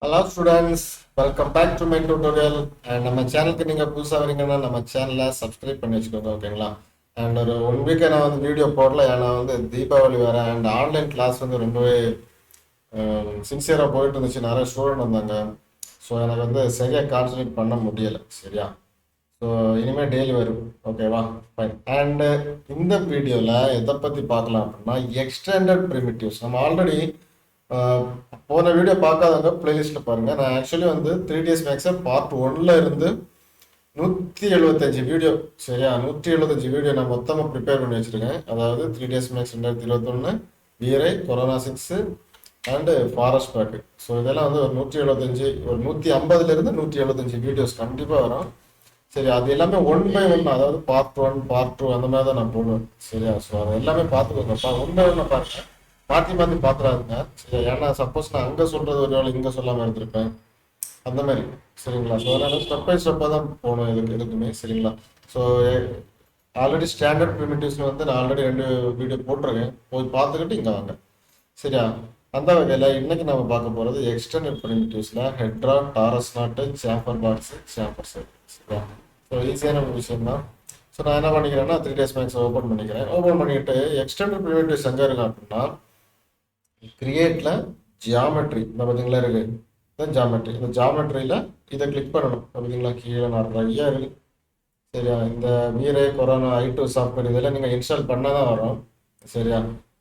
Hello students, welcome back to my tutorial. And நம்ம சேனலுக்கு நீங்க புதுசா வரீங்கன்னா நம்ம சேனலை சப்ஸ்கிரைப் பண்ணி வச்சுக்கோங்க, ஓகேங்களா? அண்ட் ஒரு ஒன் வீக் நான் வந்து வீடியோ போடல, ஏன்னா வந்து தீபாவளி வேற அண்ட் ஆன்லைன் கிளாஸ் வந்து ரொம்பவே சின்சியராக போயிட்டு இருந்துச்சு. நிறைய ஸ்டூடெண்ட் வந்தாங்க. ஸோ எனக்கு வந்து சரியாக கான்சன்ட்ரேட் பண்ண முடியலை, சரியா? ஸோ இனிமேல் டெய்லி வரும், ஓகேவா? ஃபைன். அண்டு இந்த வீடியோவில் எதை பற்றி பார்க்கலாம் அப்படின்னா எக்ஸ்டெண்டட் ப்ரிமிட்டிவ்ஸ். நம்ம ஆல்ரெடி போன வீடியோ பார்க்காதவங்க பிளேலிஸ்ட்டில் பாருங்கள். நான் ஆக்சுவலி வந்து 3ds மேக்ஸை பார்ட் 1ல் இருந்து 175 வீடியோ, சரியா? 175 வீடியோ நான் மொத்தமாக ப்ரிப்பேர் பண்ணி வச்சுருக்கேன். அதாவது 3ds மேக்ஸ் 2021, வீரை, Corona 6 and Forest Pack. So இதெல்லாம் வந்து ஒரு 175, ஒரு 150லேருந்து 175 வீடியோஸ் கண்டிப்பாக வரும். சரி, அது எல்லாமே ஒன் பை ஒன், அதாவது பார்ட் 1 பார்ட் 2 அந்த மாதிரி தான் நான் போடுவேன், சரியா? ஸோ அது எல்லாமே பார்த்துக்கோங்கப்பா, ஒன் பை ஒன்னை பாருங்க, மாற்றி மாற்றி பார்த்துறாதுங்க, சரியா? ஏன்னா சப்போஸ் நான் அங்கே சொல்கிறது ஒரு வேளை இங்கே சொல்லாமல் இருந்திருப்பேன், அந்த மாதிரி, சரிங்களா? ஸோ அதனால் ஸ்டெப் பை ஸ்டெப்பாக தான் போகணும் எதுக்குமே, சரிங்களா? ஸோ ஆல்ரெடி ஸ்டாண்டர்ட் ப்ரிமிட்டிவ்ஸ் வந்து நான் ஆல்ரெடி 2 வீடியோ போட்டிருக்கேன், போய் பார்த்துக்கிட்டு இங்கே வாங்க, சரியா? அந்த வகையில் இன்னைக்கு நம்ம பார்க்க போகிறது எக்ஸ்டெண்டட் ப்ரிமிட்டிவ்ஸில் ஹெட்ரா, டாரஸ் நாட்டு, சாம்பர் பாக்ஸு, சாம்பர் செட், சரியா? ஸோ ஈஸியான ஒரு விஷயம் தான். ஸோ நான் என்ன பண்ணிக்கிறேன்னா 3ds மேக்ஸ் ஓப்பன் பண்ணிக்கிறேன். ஓப்பன் பண்ணிட்டு எக்ஸ்டெண்டட் ப்ரிமிட்டிவ்ஸ் எங்கே இருக்கு அப்படின்னா கிரியேட்டில் ஜியாமெட்ரி, இந்த பார்த்தீங்களா இருக்கு, இந்த ஜியாமெட்ரி, இந்த ஜியாமெட்ரியில் இதை கிளிக் பண்ணணும். பார்த்தீங்களா கீழே நிறையா இருக்கு, சரியா? இந்த வீரே, கொரோனா, i2 சாஃப்ட்வேர் இதெல்லாம் நீங்கள் இன்ஸ்டால் பண்ணால் தான் வரும், சரியா?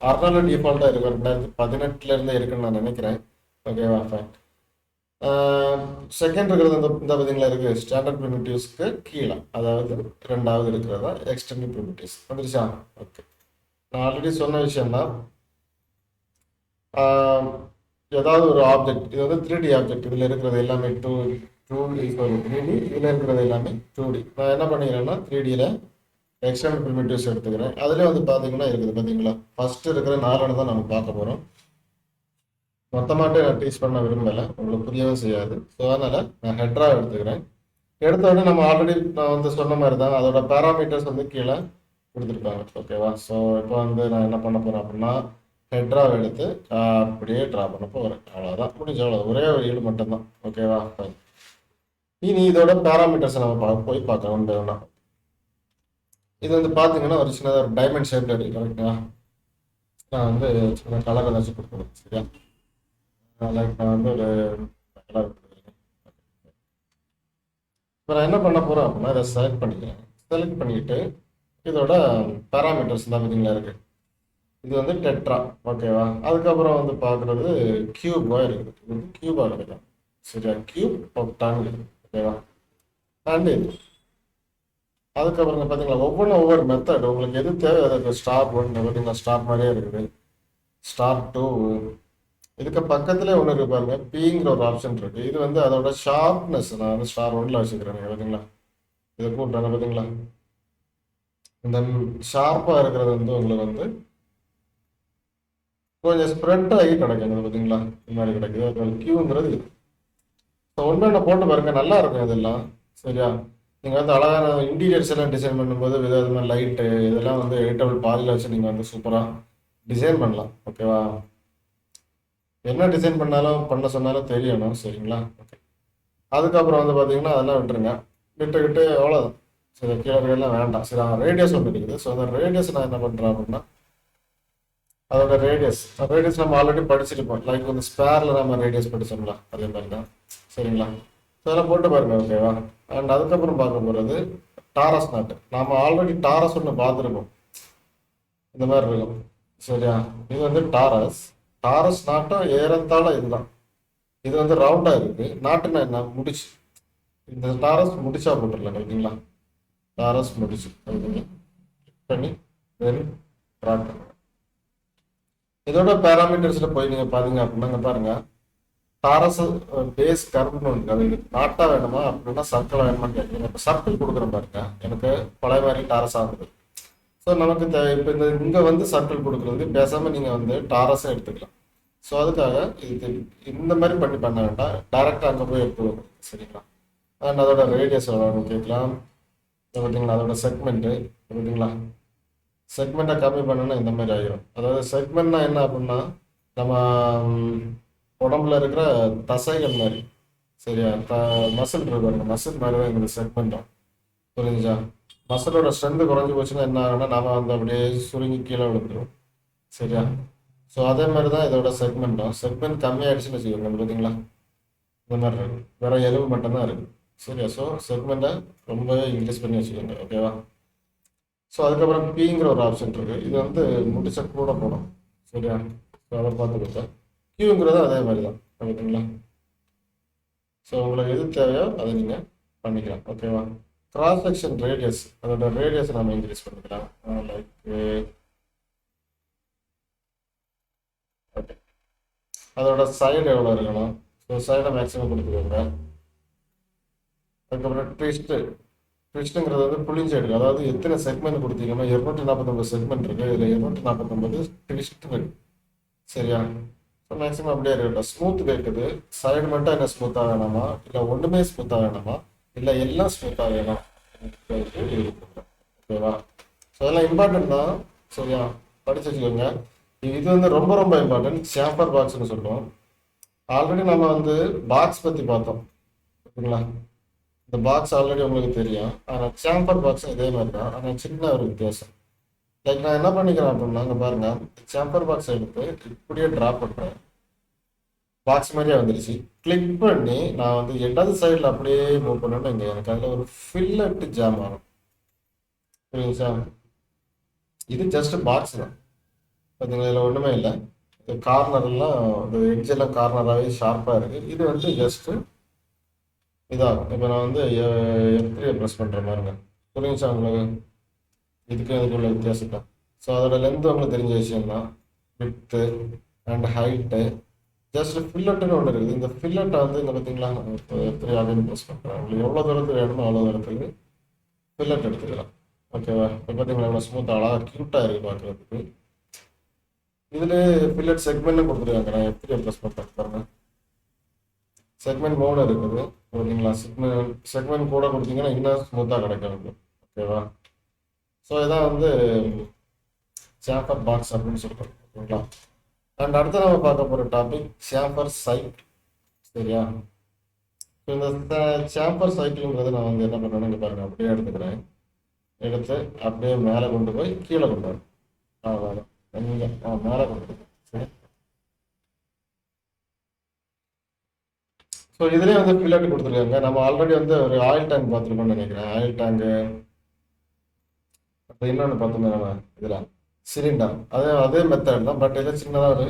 அர்னாலும் டிஃபால்ட்டாக இருக்கும், 2018 இருக்குன்னு நான் நினைக்கிறேன், ஓகேவா? ஃபைன். செகண்ட் இருக்கிறது இந்த பார்த்தீங்களா இருக்குது ஸ்டாண்டர்ட் ப்ரிமிட்டிவ்ஸ்க்கு கீழே, அதாவது 2வது இருக்கிறதா எக்ஸ்டெண்டட் ப்ரிமிட்டிவ்ஸ் வந்துருச்சா? ஓகே. நான் ஆல்ரெடி சொன்ன விஷயம்தான். ஏதாவது ஒரு ஆப்ஜெக்ட், இது வந்து 3D ஆப்ஜெக்ட், இதில் இருக்கிறது எல்லாமே 2D, சாரி 3D, இதில் இருக்கிறது எல்லாமே 2D. நான் என்ன பண்ணிக்கிறேன்னா 3Dயில் எக்ஸ்டெண்டட் ப்ரிமிட்டிவ்ஸ் எடுத்துக்கிறேன். அதிலே வந்து பார்த்தீங்கன்னா இருக்குது, பார்த்தீங்களா? ஃபஸ்ட்டு இருக்கிற 4 தான் நம்ம பார்க்க போகிறோம். மொத்தமாட்டே நான் டீச் பண்ண விரும்பலை, உங்களுக்கு புரியவும் செய்யாது. ஸோ அதனால் நான் ஹெட்ரா எடுத்துக்கிறேன். எடுத்த உடனே நம்ம ஆல்ரெடி நான் வந்து சொன்ன மாதிரி தான் அதோட பேராமீட்டர்ஸ் வந்து கீழே கொடுத்துருப்பாங்க, ஓகேவா? ஸோ இப்போ வந்து நான் என்ன பண்ண போகிறேன் அப்படின்னா ஹெட்ராவை எடுத்து அப்படியே ட்ரா பண்ண போகிறேன். அவ்வளோதான், முடிஞ்ச அவ்வளோ, ஒரே ஒரு ஈடு மட்டும்தான், ஓகேவா? இனி இதோட பேராமீட்டர்ஸை நம்ம போய் பார்க்கலாம் ஒன்று ஒன்றா. இது வந்து பார்த்தீங்கன்னா ஒரு சின்னதாக ஒரு டைமண்ட் ஷேப்பில் இருக்குது, கரெக்டா? நான் வந்து சின்ன கலர் ஏதாச்சும் கொடுக்கணும், சரியா? லைக் நான் வந்து ஒரு கலர் கொடுக்குறேன். இப்போ நான் என்ன பண்ண போகிறேன் அப்படின்னா இதை செலக்ட் பண்ணிக்கிறேன். செலக்ட் பண்ணிக்கிட்டு இதோட பேராமீட்டர்ஸ் தான் பார்த்தீங்களா இருக்குது. இது வந்து டெட்ரா, ஓகேவா? அதுக்கப்புறம் வந்து பார்க்குறது கியூபாக இருக்குது, இது வந்து கியூபாக இருக்குது, சரியா? கியூப் ஆக்டாங்கிள், ஓகேவா? அண்ட் இது அதுக்கப்புறம் பார்த்தீங்களா ஒவ்வொன்றும் ஒவ்வொரு மெத்தட், உங்களுக்கு எது தேவை அதுக்கு. ஸ்டார் 1 பார்த்தீங்களா, ஸ்டார் மாதிரியே இருக்குது. ஸ்டார் 2, இதுக்கு பக்கத்துலேயே ஒன்று இருக்கு பாருங்க, பிங்கிற ஒரு ஆப்ஷன் இருக்குது. இது வந்து அதோட ஷார்ப்னஸ் நான் வந்து ஸ்டார் 1ல் வச்சுக்கிறேன், பார்த்தீங்களா? இதை கூப்பிட்றாங்க, பார்த்தீங்களா? இந்த ஷார்ப்பாக இருக்கிறது வந்து உங்களுக்கு வந்து கொஞ்சம் ஸ்ப்ரெட் ஆகி கிடைக்கும், பார்த்தீங்களா? இந்த மாதிரி கிடைக்குது. அது கியூங்கிறது இது. ஸோ ஒன்று போட்டு பாருங்க, நல்லா இருக்கும் இதெல்லாம், சரியா? நீங்கள் வந்து அழகான இன்டீரியர்ஸ் எல்லாம் டிசைன் பண்ணும்போது விதவிதமாக லைட்டு இதெல்லாம் வந்து எடிட்டபிள் பாதியில் வச்சு நீங்கள் வந்து சூப்பராக டிசைன் பண்ணலாம், ஓகேவா? என்ன டிசைன் பண்ண சொன்னாலும் தெரியணும், சரிங்களா? ஓகே. அதுக்கப்புறம் வந்து பார்த்தீங்கன்னா அதெல்லாம் விட்டுருங்க, விட்டுக்கிட்டு அவ்வளோதான். சரி, கீழே எல்லாம் வேண்டாம். சரி, ரேடியஸ் ஒன்று இருக்குது. ஸோ அந்த ரேடியஸ் நான் என்ன பண்ணுறேன் அப்படின்னா அதோட ரேடியஸ் நம்ம ஆல்ரெடி படிச்சிருப்போம். லைக் வந்து ஸ்பேரில் நம்ம ரேடியஸ் படித்தோம்ல, அதே மாதிரி தான், சரிங்களா? ஸோ அதெல்லாம் போட்டு பாருங்க, ஓகேவா? அண்ட் அதுக்கப்புறம் பார்க்க போகிறது டாரஸ் நாட்டு. நாம் ஆல்ரெடி டாரஸ் ஒன்று பார்த்துருப்போம், இந்த மாதிரி இருக்கும், சரியா? இது வந்து டாரஸ் நாட்டம் ஏறத்தாழ இதுதான். இது வந்து ரவுண்டாக இருக்குது. நாட்டுன்னா என்ன, முடிச்சு. இந்த டாரஸ் முடிச்சா போட்டுடலாம், ஓகேங்களா? டாரஸ் முடிச்சு பண்ணி தென் ட்ராக். இதோட பேராமீட்டர்ஸில் போய் நீங்கள் பார்த்தீங்க அப்படின்னா பாருங்க, டாரஸ் பேஸ் கர்வ்னு ஒன்று, அது நாட்டா வேணுமா அப்படின்னா சர்க்கிள் வேணுமான்னு கேட்குறீங்க. இப்போ சர்க்கிள் கொடுக்குறேன் பாருங்க, எனக்கு பழைய மாதிரி டாரஸ் ஆகுது. ஸோ நமக்கு இப்போ இங்கே வந்து சர்க்கிள் கொடுக்குறதுக்கு பேசாமல் நீங்கள் வந்து டாரஸை எடுத்துக்கலாம். ஸோ அதுக்காக இது இந்த மாதிரி பண்ண வேண்டாம், டைரெக்டாக அங்கே போய் எடுத்துக்கணும், சரிங்களா? அண்ட் அதோட ரேடியஸ் எவ்வளோ கேட்கலாம், பார்த்தீங்களா? அதோட செக்மெண்ட்டு, பார்த்தீங்களா? செக்மெண்ட்டை கம்மி பண்ணோன்னா இந்த மாதிரி ஆகிடும். அதாவது செக்மெண்ட்னா என்ன அப்படின்னா நம்ம உடம்புல இருக்கிற தசைகள் மாதிரி. சரியா? மசில் இருக்கு பாருங்க, மசில் மாதிரி தான் இந்த செக்மெண்ட்டும். புரிஞ்சுச்சா? மசிலோட ஸ்ட்ரென்த் குறைஞ்சி போச்சுன்னா என்ன ஆகும்னா நம்ம வந்து அப்படியே சுருங்கி கீழே விழுந்துடும். சரியா? ஸோ அதே மாதிரி தான் இதோட செக்மெண்ட்டும். செக்மெண்ட் கம்மியாயிடுச்சுன்னு வச்சுக்கோங்க, பார்த்தீங்களா? இந்த மாதிரி இருக்கு, வேற எலும்பு மட்டும்தான் இருக்கு. சரியா? ஸோ செக்மெண்ட்டை ரொம்பவே இன்க்ரீஸ் பண்ணி வச்சுக்கோங்க. ஓகேவா? ஸோ அதுக்கப்புறம் பிங்கிற ஒரு ஆப்ஷன் இருக்கு. இது வந்து முடிச்ச கூட போடும். சரியா? ஸோ அதை பார்த்து கொடுத்தேன். கியூங்கிறது அதே மாதிரி தான். ஓகேங்களா? ஸோ உங்களுக்கு எது தேவையோ அதை நீங்கள் பண்ணிக்கலாம். ஓகேவா? கிராஸ் செக்ஷன் ரேடியஸ், அதோட ரேடியஸை நம்ம இன்க்ரீஸ் பண்ணிக்கலாம். லைக் ஓகே, அதோட சைடு எவ்வளோ இருக்கணும்? ஸோ சைடை மேக்ஸிமம் கொடுத்துக்கோங்க. அதுக்கப்புறம் ட்விஸ்ட்டுங்கிறது வந்து புளிஞ்சு எடுக்கும். அதாவது எத்தனை செக்மெண்ட் கொடுத்தீங்கன்னா 249 செக்மெண்ட் இருக்குது. இதில் 249 ட்விஸ்ட் இருக்கு. சரியா? ஸோ மேக்ஸிமம் அப்படியே இருக்கட்டும். ஸ்மூத் கேட்குது. சைடு மட்டும் என்ன ஸ்மூத்தாக வேணாமா, இல்லை ஒன்றுமே ஸ்மூத்தாக வேணாமா, இல்லை எல்லாம் ஸ்மூத்தாக வேணும்? ஓகேவா? ஸோ அதெல்லாம் இம்பார்ட்டன்ட் தான். சரியா? படிச்சு வச்சுக்கோங்க. இது வந்து ரொம்ப ரொம்ப இம்பார்ட்டன்ட். சாம்பர் பாக்ஸ்னு சொல்லுவோம். ஆல்ரெடி நம்ம வந்து பாக்ஸ் பற்றி பார்த்தோம். ஓகேங்களா? இந்த பாக்ஸ் ஆல்ரெடி உங்களுக்கு தெரியும். ஆனால் சாம்பர் பாக்ஸ் இதே மாதிரி தான், ஆனால் சின்ன ஒரு வித்தியாசம். லைக் நான் என்ன பண்ணிக்கிறேன் அப்படின்னா, இங்கே பாருங்க, சாம்பர் பாக்ஸ் எடுத்து இப்படியே ட்ராப் பண்ணுறேன். பாக்ஸ் மாதிரியே வந்துருச்சு. கிளிக் பண்ணி நான் வந்து இடது சைடில் அப்படியே மூவ் பண்ணணும்னு இங்கே எனக்கு அதில் ஒரு ஃபில்லட் ஜாம் ஆகும். புரியுங்களா? இது ஜஸ்ட் பாக்ஸ் தான். பார்த்தீங்களா? இதில் ஒன்றுமே இல்லை. கார்னர்லாம் இந்த எட்ஜெல்லாம் கார்னராகவே ஷார்ப்பாக இருக்குது. இது வந்து ஜஸ்ட்டு இதாகும். இப்போ நான் வந்து F3 ப்ரெஸ் பண்ணுற மாதிரிங்க. புரியுங்களா உங்களுக்கு? இதுக்குள்ள வித்தியாசம் தான். ஸோ அதோட லென்த் உங்களுக்கு தெரிஞ்ச விஷயம் தான். With and height. ஜஸ்ட் ஃபில்லட்டுன்னு ஒன்று இருக்குது. இந்த ஃபில்லட்டை வந்து இங்கே பார்த்தீங்களா, F3 அப்படின்னு ப்ரெஸ் பண்ணுறேன். உங்களுக்கு எவ்வளோ தூரத்துக்கு வேணுமோ அவ்வளோ தூரத்துக்கு ஃபில்லட் எடுத்துக்கலாம். ஓகேவா? இப்போ பார்த்தீங்களா எவ்வளோ ஸ்மூத்தாக அழகாக க்யூட்டாக இருக்குது பார்க்குறதுக்கு. இதில் ஃபில்லட் செக்மெண்ட்னு கொடுத்துருக்காங்க. நான் F3 ப்ரெஸ் பண்ணுறேன் பாருங்க. செக்மெண்ட் 3 இருக்குது. ஓகேங்களா? செக்மெண்ட் கூட கொடுத்தீங்கன்னா இன்னும் ஸ்மூத்தாக கிடைக்கும். ஓகேவா? ஸோ இதான் வந்து சாம்பர் பாக்ஸ் அப்படின்னு சொல்கிறோம். ஓகேங்களா? அண்ட் அடுத்து நம்ம பார்க்க போகிற டாபிக் சாம்பர் சைக்கிள். சரியா? இந்த சாம்பர் சைக்கிள்ங்கிறது நான் வந்து என்ன பண்ணுறேன்னு இங்கே பாருங்கள், அப்படியே எடுத்துக்கிறேன். எடுத்து அப்படியே மேலே கொண்டு போய் கீழே கொண்டு வரேன். அவ்வளோதான். மேலே கொண்டு வரேன். சரி. ஸோ இதுலேயே வந்து ஃபில்லட் கொடுத்துருக்காங்க. நம்ம ஆல்ரெடி வந்து ஒரு ஆயில் டேங்க் பார்த்துருக்கோம்னு நினைக்கிறேன். ஆயில் டேங்கு, அப்புறம் இன்னொன்று பார்த்தோமே நம்ம இதில் சிலிண்டர். அதே மெத்தட் தான். பட் இதில் சின்னதாக ஒரு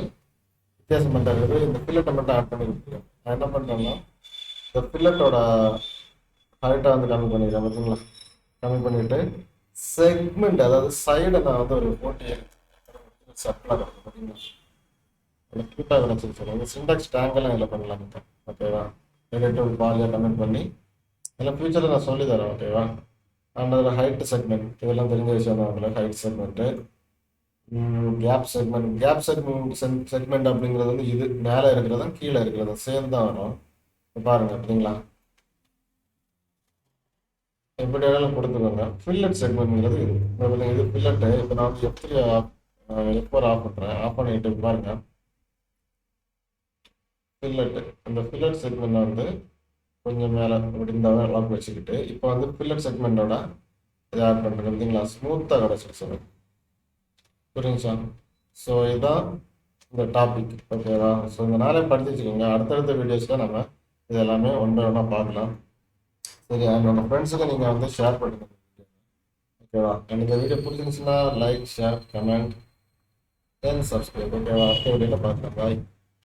வித்தியாசம் மட்டும் இருக்குது. இந்த ஃபில்லட்டை மட்டும் ஆட் பண்ணி கொடுத்துருக்கேன். நான் என்ன பண்ணுறேன்னா, இந்த ஃபில்லட்டோட ஹைட்டை வந்து கம்மி பண்ணிக்கிறேன். பார்த்தீங்களா? கம்மி பண்ணிவிட்டு செக்மெண்ட், அதாவது சைடை நான் வந்து ஒரு போட்டி சப்ளாக இருக்குது. பார்த்தீங்களா? அதில் க்யூட்டாக கிடச்சிருச்சு. சொல்லுவாங்க சிண்டெக்ஸ் டேங்கெல்லாம் இதில் பண்ணலாம். ஓகேவா? எடிட்டு ஒரு பாலியாக கமெண்ட் பண்ணி இதெல்லாம் ஃபியூச்சரில் நான் சொல்லி தரேன். ஓகேவா? அண்ட் அதில் ஹைட் செக்மெண்ட், இதெல்லாம் தெரிஞ்ச விஷயம் தான். அதில் ஹைட் செக்மெண்ட்டு, கேப் செக்மெண்ட் அப்படிங்கிறது வந்து இது மேலே இருக்கிறதும் கீழே இருக்கிறதும் சேர்ந்து தான் வரும். பாருங்க, அப்படிங்களா? எப்படி வேணாலும் கொடுத்துக்கோங்க. ஃபில்லட் செக்மெண்ட்ங்கிறது இது. இது ஃபில்லட்டு. இப்போ நான் வந்து F4 ஆஃப் பண்ணுறேன். ஆஃப் பண்ணிட்டு பாருங்க, ஃபில்லட்டு. அந்த ஃபில்லட் செக்மெண்ட் வந்து கொஞ்சம் மேலே இப்படி இந்த லாக் வச்சுக்கிட்டு இப்போ வந்து ஃபில்லட் செக்மெண்டோட இதை ஆட் பண்ணுறேன். பார்த்தீங்களா? ஸ்மூத்தாக கிடச்சிருச்சு. புரியுங்களா? ஸோ இதுதான் இந்த டாபிக். ஓகேவா? ஸோ இந்த நாளே படித்து வச்சுக்கோங்க. அடுத்தடுத்த வீடியோஸில் நம்ம இது எல்லாமே ஒன் பை ஒன்னாக பார்க்கலாம். சரி, என்னோட ஃப்ரெண்ட்ஸுக்கு நீங்கள் வந்து ஷேர் பண்ணுங்கள். ஓகேவா? எனக்கு இந்த வீடியோ பிடிச்சிருந்துச்சுன்னா லைக், ஷேர், கமெண்ட், தென் சப்ஸ்கிரைப். ஓகேவா? அடுத்த வீடியோவில் பார்க்கலாம். பாய்.